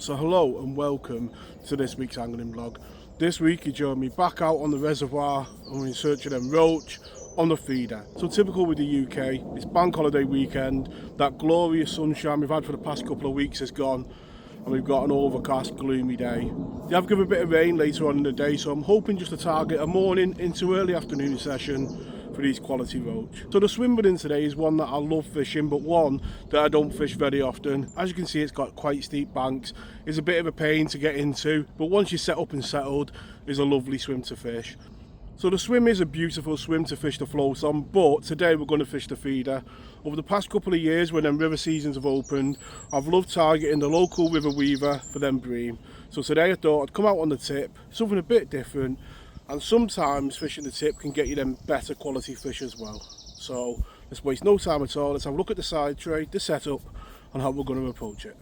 So hello and welcome to this week's angling vlog. This week you join me back out on the reservoir and we're in search of them roach on the feeder. So typical with the UK, it's bank holiday weekend, that glorious sunshine we've had for the past couple of weeks is gone and we've got an overcast, gloomy day. They have given a bit of rain later on in the day, so I'm hoping just to target a morning into early afternoon session for these quality roach. So the swim we're in today is one that I love fishing, but one that I don't fish very often. As you can see, it's got quite steep banks. It's a bit of a pain to get into, but once you're set up and settled, it's a lovely swim to fish. So the swim is a beautiful swim to fish the floats on, but today we're going to fish the feeder. Over the past couple of years when them river seasons have opened, I've loved targeting the local river weaver for them bream. So today I thought I'd come out on the tip, something a bit different, and sometimes fishing the tip can get you them better quality fish as well. So let's waste no time at all, let's have a look at the side tray, the setup, and how we're going to approach it.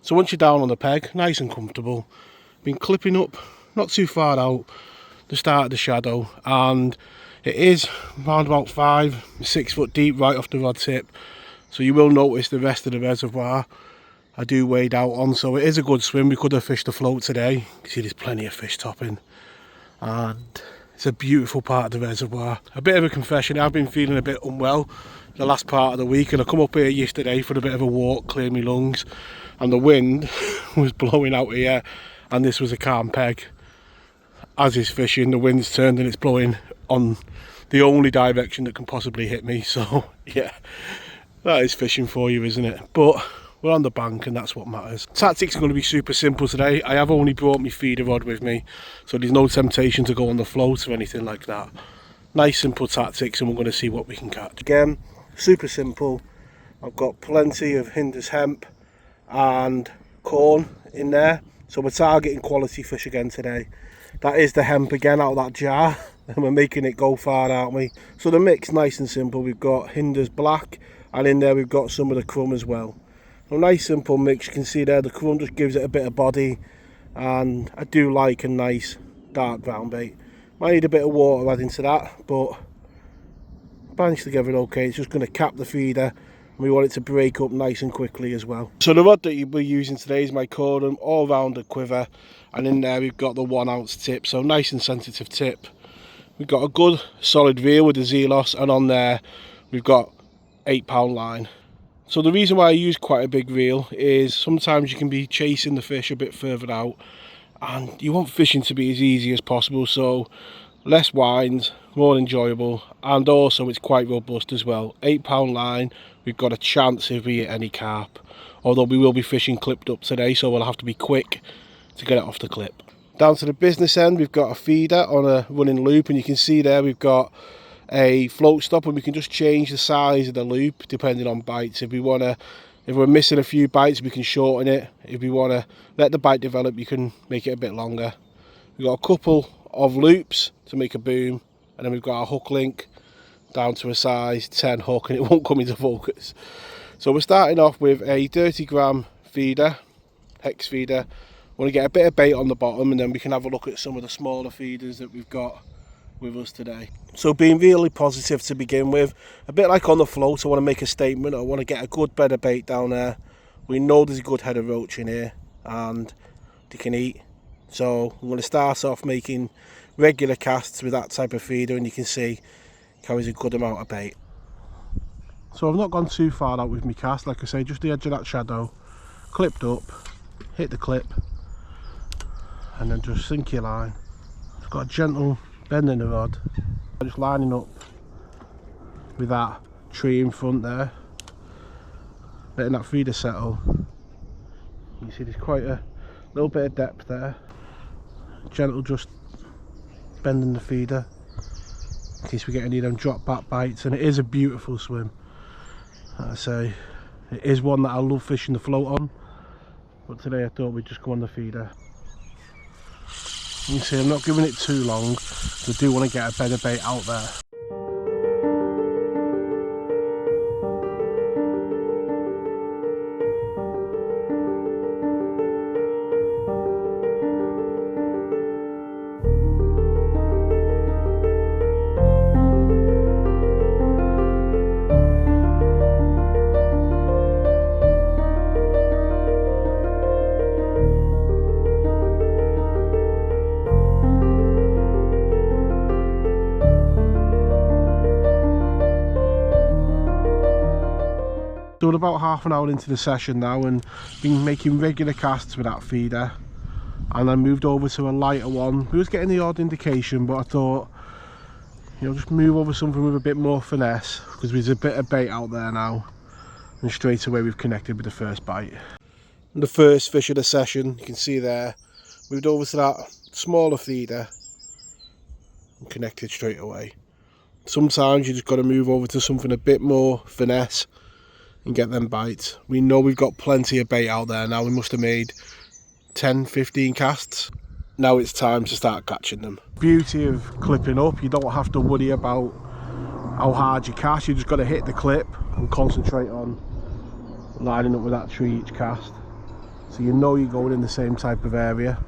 So once you're down on the peg, nice and comfortable, been clipping up not too far out the start of the shadow, and it is around about 5-6 foot deep right off the rod tip, so you will notice the rest of the reservoir I do wade out on. So it is a good swim. We could have fished the float today. You can see there's plenty of fish topping and it's a beautiful part of the reservoir. A bit of a confession, I've been feeling a bit unwell the last part of the week, and I come up here yesterday for a bit of a walk, clear my lungs, and the wind was blowing out here, and this was a calm peg. As is fishing, the wind's turned and it's blowing on the only direction that can possibly hit me. So yeah, that is fishing for you, isn't it? But we're on the bank and that's what matters. Tactics are going to be super simple today. I have only brought my feeder rod with me, so there's no temptation to go on the float or anything like that. Nice simple tactics, and we're going to see what we can catch. Again, super simple. I've got plenty of Hinder's hemp and corn in there, so we're targeting quality fish again today. That is the hemp again out of that jar, and we're making it go far, aren't we? So the mix, nice and simple. We've got Hinder's black, and in there we've got some of the crumb as well. A nice simple mix. You can see there the crumb just gives it a bit of body, and I do like a nice dark brown bait. Might need a bit of water added into that, but bandaged together okay. It's just going to cap the feeder, and we want it to break up nice and quickly as well. So the rod that we're using today is my Cordon all-rounder quiver, and in there we've got the 1 ounce tip, so nice and sensitive tip. We've got a good solid reel with the Zelos, and on there we've got 8-pound line. So the reason why I use quite a big reel is sometimes you can be chasing the fish a bit further out, and you want fishing to be as easy as possible, so less winds, more enjoyable, and also it's quite robust as well. 8-pound line, we've got a chance if we hit any carp, although we will be fishing clipped up today, so we'll have to be quick to get it off the clip. Down to the business end, we've got a feeder on a running loop, and you can see there we've got a float stop, and we can just change the size of the loop depending on bites. If we're missing a few bites, we can shorten it. If we want to let the bite develop, you can make it a bit longer. We've got a couple of loops to make a boom, and then we've got our hook link down to a size 10 hook, and it won't come into focus. So we're starting off with a 30 gram feeder, hex feeder. Want to get a bit of bait on the bottom, and then we can have a look at some of the smaller feeders that we've got with us today. So being really positive to begin with, a bit like on the float, I want to make a statement. I want to get a good bed of bait down there. We know there's a good head of roach in here and they can eat, so I'm going to start off making regular casts with that type of feeder, and you can see it carries a good amount of bait. So I've not gone too far out with my cast, like I say, just the edge of that shadow, clipped up, hit the clip, and then just sink your line. It's got a gentle bend in the rod, just lining up with that tree in front there, letting that feeder settle. You see there's quite a little bit of depth there. Gentle just bending the feeder in case we get any of them drop back bites, and it is a beautiful swim. Like I say, it is one that I love fishing the float on, but today I thought we'd just go on the feeder. You can see I'm not giving it too long, so I do want to get a better bait out there. So we're about half an hour into the session now and been making regular casts with that feeder, and I moved over to a lighter one. We was getting the odd indication, but I thought, you know, just move over something with a bit more finesse, because there's a bit of bait out there now, and straight away we've connected with the first bite. The first fish of the session, you can see there, moved over to that smaller feeder and connected straight away. Sometimes you just got to move over to something a bit more finesse and get them bites. We know we've got plenty of bait out there now. We must have made 10-15 casts. Now it's time to start catching them. Beauty of clipping up, you don't have to worry about how hard you cast. You just got to hit the clip and concentrate on lining up with that tree each cast, so you know you're going in the same type of area.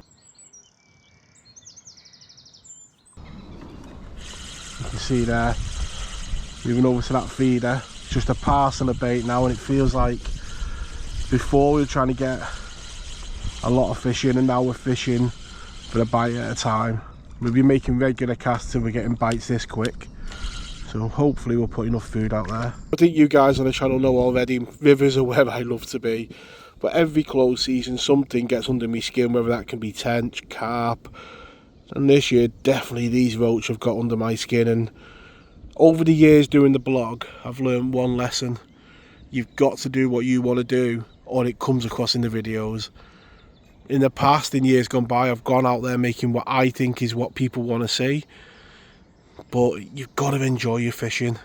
You can see there, moving over to that feeder, it's just a parcel of bait now, and it feels like before we were trying to get a lot of fish in, and now we're fishing for a bite at a time. We'll be making regular casts and we're getting bites this quick, so hopefully we'll put enough food out there. I think you guys on the channel know already, rivers are where I love to be, but every close season something gets under my skin, whether that can be tench, carp, and this year definitely these roach have got under my skin. And over the years doing the blog, I've learned one lesson: you've got to do what you want to do, or it comes across in the videos. In the past, in years gone by, I've gone out there making what I think is what people want to see, but you've got to enjoy your fishing.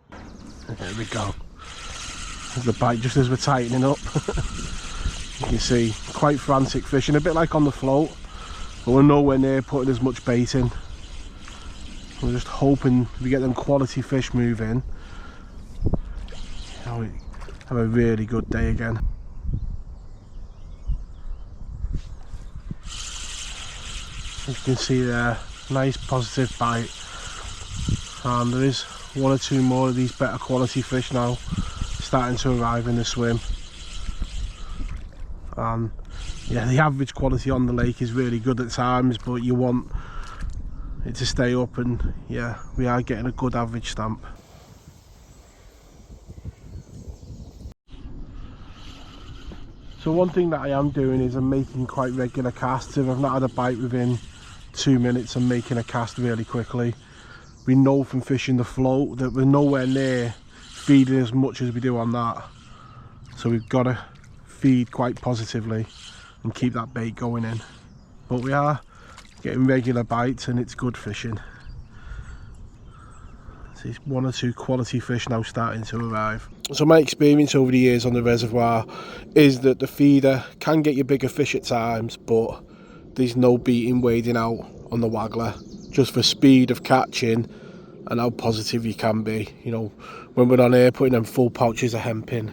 There we go. There's the bite just as we're tightening up. You can see, quite frantic fishing, a bit like on the float, but we're nowhere near putting as much bait in. We're just hoping we get them quality fish moving. We have a really good day again. As you can see there, nice positive bite, and there is one or two more of these better quality fish now starting to arrive in the swim. Yeah, the average quality on the lake is really good at times, but you want it to stay up, and yeah, we are getting a good average stamp. So one thing that I am doing is I'm making quite regular casts. If I've not had a bite within 2 minutes, I'm making a cast really quickly. We know from fishing the float that we're nowhere near feeding as much as we do on that, so we've got to feed quite positively and keep that bait going in. But we are getting regular bites and it's good fishing. There's one or two quality fish now starting to arrive. So my experience over the years on the reservoir is that the feeder can get you bigger fish at times, but there's no beating wading out on the waggler, just for speed of catching and how positive you can be. You know, when we're on here putting them full pouches of hemp in,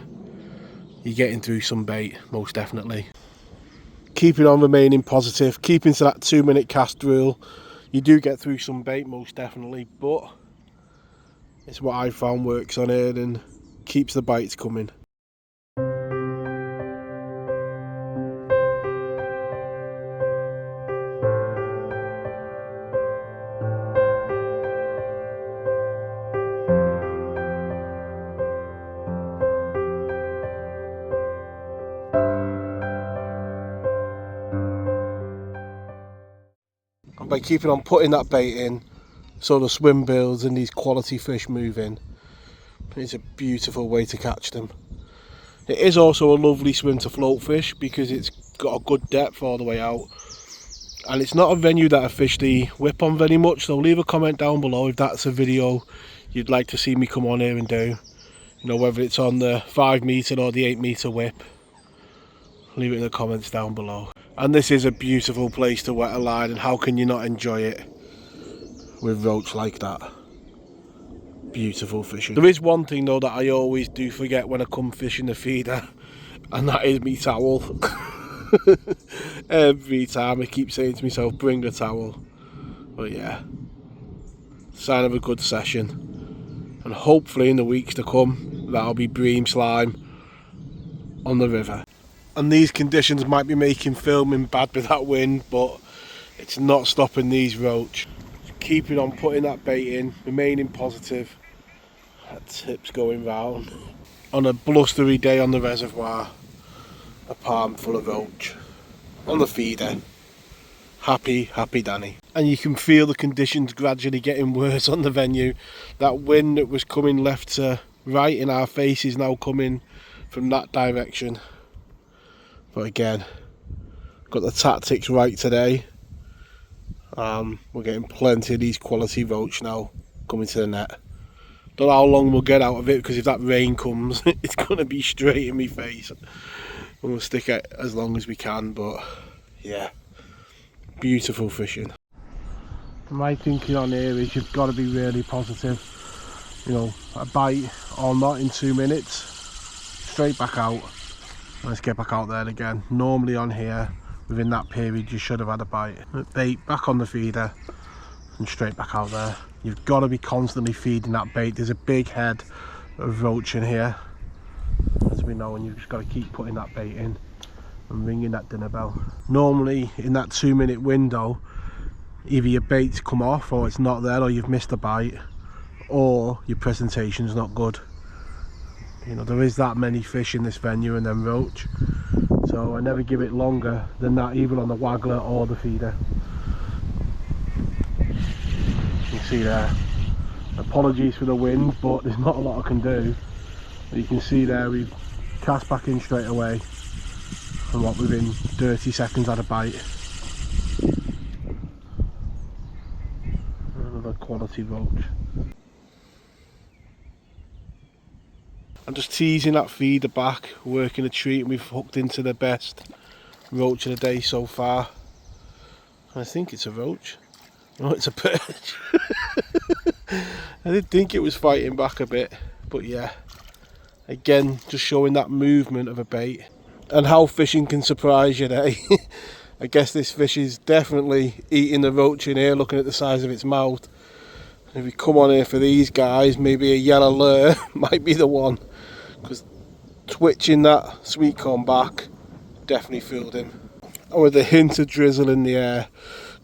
you're getting through some bait, most definitely. Keeping on remaining positive, keeping to that 2-minute cast rule, you do get through some bait, most definitely, but it's what I found works on here and keeps the bites coming. And by keeping on putting that bait in, so the swim builds and these quality fish move in, it's a beautiful way to catch them. It is also a lovely swim to float fish because it's got a good depth all the way out, and it's not a venue that I fish the whip on very much, so leave a comment down below if that's a video you'd like to see me come on here and do. You know, whether it's on the 5 metre or the 8 metre whip, leave it in the comments down below. And this is a beautiful place to wet a line, and how can you not enjoy it with roach like that? Beautiful fishing. There is one thing though that I always do forget when I come fishing the feeder, and that is me towel. Every time I keep saying to myself, bring the towel. But yeah, sign of a good session, and hopefully in the weeks to come that'll be bream slime on the river. And these conditions might be making filming bad with that wind, but it's not stopping these roach. Keeping on putting that bait in, remaining positive, That tip's going round. On a blustery day on the reservoir, a palm full of roach on the feeder. Happy Danny. And you can feel the conditions gradually getting worse on the venue. That wind that was coming left to right in our face is now coming from that direction. But again, got the tactics right today. We're getting plenty of these quality roach now coming to the net. Don't know how long we'll get out of it, because if that rain comes it's going to be straight in my face. And we'll stick it as long as we can, but yeah, beautiful fishing. My thinking on here is you've got to be really positive. You know, a bite or not in 2 minutes, straight back out. Let's get back out there again. Normally on here, within that period, you should have had a bite. Bait back on the feeder and straight back out there. You've got to be constantly feeding that bait. There's a big head of roach in here, as we know, and you've just got to keep putting that bait in and ringing that dinner bell. Normally in that 2 minute window, either your bait's come off or it's not there, or you've missed a bite, or your presentation's not good. You know, there is that many fish in this venue and then roach, so I never give it longer than that, either on the waggler or the feeder. You can see there, apologies for the wind, but there's not a lot I can do. You can see there we've cast back in straight away, and what, within 30 seconds had a bite. Another quality roach. I'm just teasing that feeder back, working a treat, and we've hooked into the best roach of the day so far. I think it's a roach. No, it's a perch. I did think it was fighting back a bit, but yeah, again, just showing that movement of a bait and how fishing can surprise you, eh? I guess this fish is definitely eating the roach in here, looking at the size of its mouth. If we come on here for these guys, maybe a yellow lure might be the one, because twitching that sweet corn back definitely fooled him. And with a hint of drizzle in the air,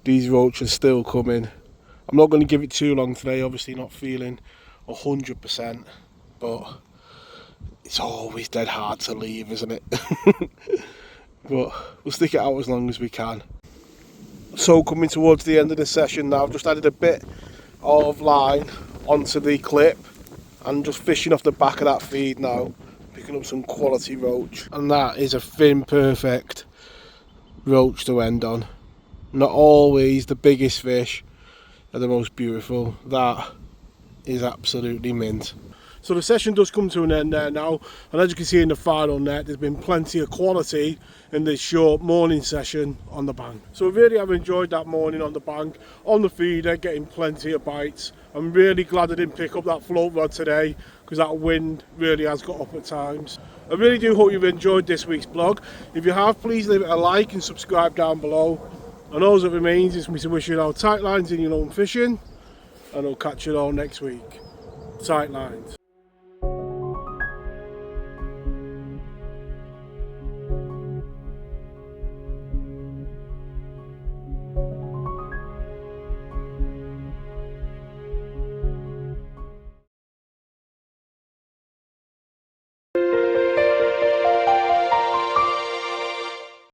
these roach are still coming. I'm not going to give it too long today, obviously not feeling 100%, but it's always dead hard to leave, isn't it? But we'll stick it out as long as we can. So coming towards the end of the session now, I've just added a bit of line onto the clip and just fishing off the back of that feed now, picking up some quality roach, and that is a fin perfect roach to end on. Not always the biggest fish are the most beautiful. That is absolutely mint. So the session does come to an end there now, and as you can see in the final net, there's been plenty of quality in this short morning session on the bank. So we really have enjoyed that morning on the bank, on the feeder, getting plenty of bites. I'm really glad I didn't pick up that float rod today, because that wind really has got up at times. I really do hope you've enjoyed this week's vlog. If you have, please leave it a like and subscribe down below. And all that remains is me to wish you all tight lines in your own fishing, and I'll catch you all next week. Tight lines.